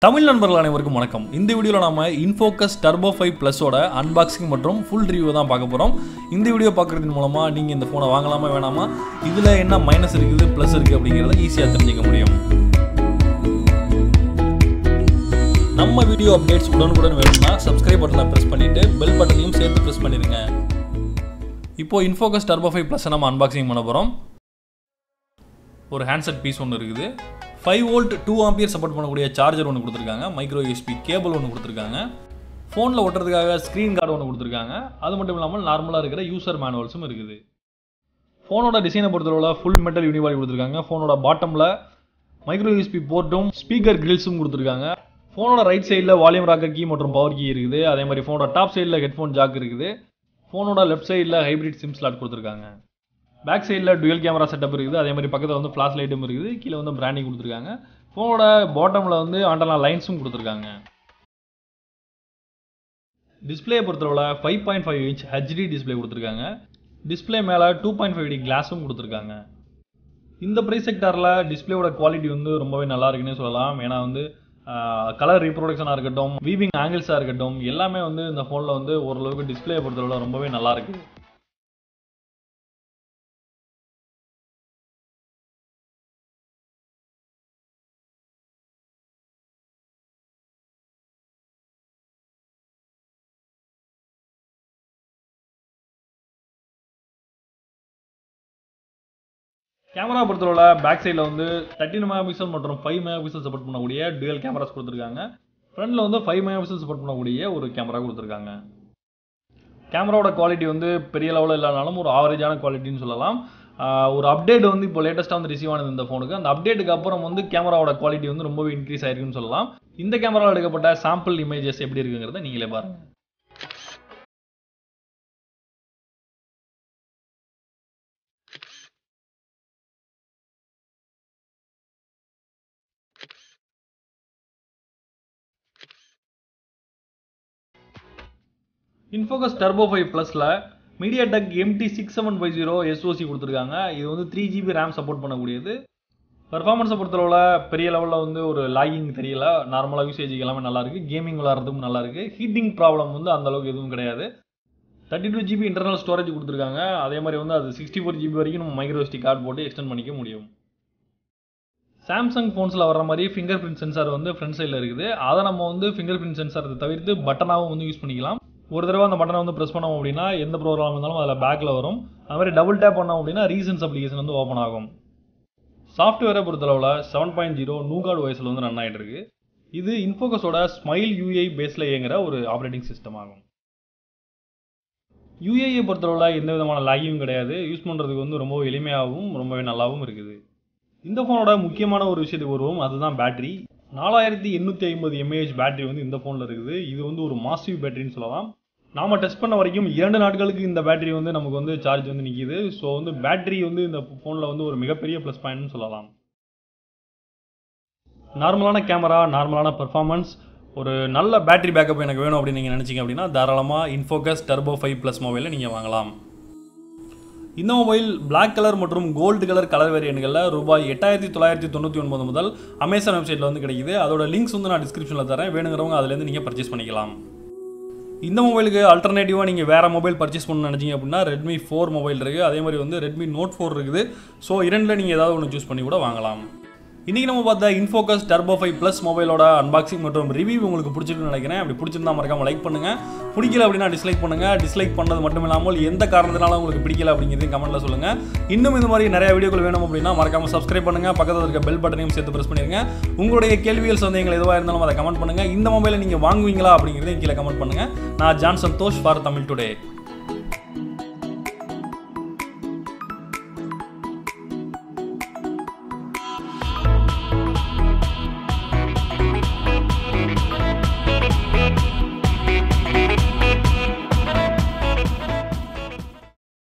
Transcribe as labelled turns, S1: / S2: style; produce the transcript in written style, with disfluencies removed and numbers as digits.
S1: தமிழ் நண்பர்கள் அனைவருக்கும் வணக்கம். இந்த வீடியோவில் நாம Infocus Turbo 5 Plus ஓட அன்பாக்சிங் மற்றும் ஃபுல் ரிவ்யூ தான் பார்க்க போறோம். இந்த வீடியோ பார்க்கறதன் மூலமா நீங்க இந்த போனை வாங்கலாமா வேணாமா, இதுல என்ன மைனஸ் இருக்குது ப்ளஸ் இருக்கு அப்படிங்கறத ஈஸியா தெரிஞ்சுக்க முடியும். நம்ம வீடியோ அப்டேட்ஸ் உடனுக்குடன் வேணும்னா Subscribe பட்டனை பிரஸ் பண்ணிட்டு பெல் பட்டனையும் சேர்த்து பிரஸ் பண்ணிருங்க. இப்போ Infocus Turbo 5 Plus நம்ம அன்பாக்சிங் பண்ண போறோம். ஒரு ஹேண்ட்செட் பீஸ் ஒன்று இருக்குது. 5 வோல்ட் 2 ஆம்பியர் சப்போர்ட் பண்ணக்கூடிய சார்ஜர் ஒன்று கொடுத்துருக்காங்க. மைக்ரோ யூஎஸ்பி கேபிள் ஒன்று கொடுத்துருக்காங்க. ஃபோனில் ஒட்டுறதுக்காக ஸ்க்ரீன் கார்டு ஒன்று கொடுத்துருக்காங்க. அது மட்டும் இல்லாமல் நார்மலாக இருக்கிற யூசர் மேனுவல்ஸும் இருக்குது. ஃபோனோட டிசைனை பொறுத்தளவில் ஃபுல் மெட்டல் யூனிபாடி கொடுத்துருக்காங்க. ஃபோனோட பாட்டமில் மைக்ரோ யூஎஸ்பி போர்ட்டும் ஸ்பீக்கர் கிரில்ஸும் கொடுத்துருக்காங்க. ஃபோனோட ரைட் சைடில் வால்யூம் ராக்கர் கீ மற்றும் பவர் கீ இருக்குது. அதே மாதிரி ஃபோனோட டாப் சைடில் ஹெட்ஃபோன் ஜாக் இருக்குது. ஃபோனோட லெஃப்ட் சைடில் ஹைப்ரிட் சிம் ஸ்லாட் கொடுத்துருக்காங்க. பேக் சைடில் டுவல் கேமரா செட்டப் இருக்குது. அதே மாதிரி பக்கத்தில் வந்து ஃப்ளாஷ் லைட்டும் இருக்குது. கீழே வந்து பிராண்டிங் கொடுத்துருக்காங்க. ஃபோனோட பாட்டமில் வந்து ஆண்டனா லைன்ஸும் கொடுத்துருக்காங்க. டிஸ்பிளே பொறுத்தளவில் 5.5 இன்ச் ஹெச்டி டிஸ்பிளே கொடுத்துருக்காங்க. டிஸ்பிளே மேலே 2.5D கிளாஸும் கொடுத்துருக்காங்க. இந்த ப்ரைஸ் செக்டாரில் டிஸ்பிளேயோட குவாலிட்டி வந்து ரொம்பவே நல்லா இருக்குன்னே சொல்லலாம். ஏன்னா வந்து கலர் ரீப்ரொடக்ஷனாக இருக்கட்டும், வீவிங் ஆங்கிள்ஸாக இருக்கட்டும், எல்லாமே வந்து இந்த ஃபோனில் வந்து ஓரளவுக்கு டிஸ்பிளே பொறுத்தளவில் ரொம்பவே நல்லா இருக்குது. கேமரா பொறுத்தளவில் பேக் சைடில் வந்து 13 மெகாபிக்சல் மற்றும் 5 மெகாபிக்சல் சப்போர்ட் பண்ணக்கூடிய டுவல் கேமராஸ் கொடுத்துருக்காங்க. ஃப்ரண்ட்டில் வந்து 5 மெகாபிக்சல் சப்போர்ட் பண்ணக்கூடிய ஒரு கேமரா கொடுத்துருக்காங்க. கேமராவோட குவாலிட்டி வந்து பெரிய லெவலில் இல்லைனாலும் ஒரு ஆவரேஜான குவாலிட்டின்னு சொல்லலாம். ஒரு அப்டேட் வந்து இப்போ லேட்டஸ்ட்டாக வந்து ரிசீவ் ஆனது இந்த ஃபோனுக்கு. அந்த அப்டேட்டுக்கு அப்புறம் வந்து கேமராவோட குவாலிட்டி வந்து ரொம்பவே இன்க்ரீஸ் ஆயிருக்குன்னு சொல்லலாம். இந்த கேமராவில் எடுக்கப்பட்ட சாம்பிள் இமேஜஸ் எப்படி இருக்குங்கிறத நீங்களே பாருங்கள். Infocus Turbo 5 Plusல MediaTek MT6750 SoC கொடுத்துருக்காங்க. இது வந்து 3GB RAM சப்போர்ட் பண்ணக்கூடியது. பர்ஃபார்மன்ஸை பொறுத்தளவில் பெரிய லெவலில் வந்து ஒரு லாகிங் தெரியல. நார்மலாக யூசேஜுக்கு எல்லாமே நல்லாயிருக்கு. கேமிங் விளாட்றதுக்கும் நல்லாயிருக்கு. ஹீட்டிங் ப்ராப்ளம் வந்து அந்தளவுக்கு எதுவும் கிடையாது. 32GB இன்டர்னல் ஸ்டோரேஜ் கொடுத்துருக்காங்க. அதே மாதிரி வந்து அது 64GB வரைக்கும் நம்ம மைக்ரோ SD கார்டு போட்டு எக்ஸ்டெண்ட் பண்ணிக்க முடியும். சாம்சங் ஃபோன்ஸில் வர மாதிரி ஃபிங்கர் பிரிண்ட் சென்சார் வந்து ஃப்ரண்ட் சைடில் இருக்குது. அதை நம்ம வந்து ஃபிங்கர் பிரிண்ட் சென்சாரை தவிர்த்து பட்டனாகவும் வந்து யூஸ் பண்ணிக்கலாம். ஒரு தடவை அந்த பட்டனை வந்து ப்ரெஸ் பண்ணோம் அப்படின்னா எந்த ப்ரோக்ராம் இருந்தாலும் அதில் பேக்கில் வரும். அது மாதிரி டபுள் டேப் பண்ணோம் அப்படின்னா ரீசன்ஸ் அப்ளிகேஷன் வந்து ஓப்பன் ஆகும். சாஃப்ட்வேரை பொறுத்தளவில் 7.0 நூகாட் OSல வந்து ரன் ஆகிட்டு இருக்கு. இது இன்ஃபோகஸோட ஸ்மைல் UI பேஸில் இயங்குகிற ஒரு ஆப்ரேட்டிங் சிஸ்டம் ஆகும். UIயை பொறுத்தளவில் எந்த விதமான லாகியும் கிடையாது. யூஸ் பண்ணுறதுக்கு வந்து ரொம்ப எளிமையாகவும் ரொம்பவே நல்லாவும் இருக்குது. இந்த ஃபோனோட முக்கியமான ஒரு விஷயத்துக்கு வருவோம், அதுதான் பேட்டரி. 4850 mAh பேட்டரி வந்து இந்த ஃபோனில் இருக்குது. இது வந்து ஒரு மாசிவ் பேட்டரின்னு சொல்லலாம். நாம் டெஸ்ட் பண்ண வரைக்கும் 2 நாட்களுக்கு இந்த பேட்டரி வந்து நமக்கு வந்து சார்ஜ் வந்து நிற்கிது. ஸோ வந்து பேட்டரி வந்து இந்த ஃபோனில் வந்து ஒரு மிகப்பெரிய ப்ளஸ் பாயிண்ட்னு சொல்லலாம். நார்மலான கேமரா, நார்மலான பெர்ஃபார்மன்ஸ், ஒரு நல்ல பேட்டரி பேக்கப் எனக்கு வேணும் அப்படின்னு நீங்கள் நினச்சிங்க அப்படின்னா தாராளமாக Infocus Turbo 5 Plus மொபைலை நீங்கள் வாங்கலாம். இந்த மொபைல் பிளாக் கலர் மற்றும் கோல்டு கலர் கலர் வேரியன்ட்களில் ரூபாய் 8999 முதல் அமேசான் வெப்சைட்டில் வந்து கிடைக்குது. அதோட லிங்க்ஸ் வந்து நான் டிஸ்கிரிப்ஷனில் தரேன். வேணுங்கிறவங்க அதுலேருந்து நீங்கள் பர்ச்சேஸ் பண்ணிக்கலாம். இந்த மொபைலுக்கு ஆல்டர்னேட்டிவாக நீங்கள் வேறு மொபைல் பர்ச்சேஸ் பண்ணணும்னு நினச்சிங்க அப்படின்னா Redmi 4 மொபைல் இருக்குது. அதே மாதிரி வந்து Redmi Note 4 இருக்குது. ஸோ இரண்டில் நீங்கள் ஏதாவது ஒன்று சூஸ் பண்ணி கூட வாங்கலாம். இன்றைக்கி நம்ம பார்த்த Infocus Turbo 5 Plus மொபைலோட அன்பாக்சிங் மற்றும் ரிவ்யூ உங்களுக்கு பிடிச்சிருக்குன்னு நினைக்கிறேன். அப்படி பிடிச்சிருந்தா மறக்காமல் லைக் பண்ணுங்கள். பிடிக்கல அப்படின்னா டிஸ்லைக் பண்ணுங்கள். டிஸ்லைக் பண்ணது மட்டும் இல்லாமல் எந்த காரணத்தினால உங்களுக்கு பிடிக்கல அப்படிங்கிறதையும் கமெண்ட்டில் சொல்லுங்கள். இன்னும் இந்த மாதிரி நிறைய வீடியோக்கள் வேணும் அப்படின்னா மறக்காமல் சப்ஸ்கிரைப் பண்ணுங்கள். பக்கத்தில் இருக்க பெல் பட்டனையும் சேர்த்து ப்ரெஸ் பண்ணிடுங்க. உங்களுடைய கேள்விகள் சந்தேகங்கள் எதுவாக இருந்தாலும் அதை கமெண்ட் பண்ணுங்கள். இந்த மொபைலை நீங்கள் வாங்குவீங்களா அப்படிங்கிறதையும் கீழே கமெண்ட் பண்ணுங்கள். நான் John Santhosh for Tamil today.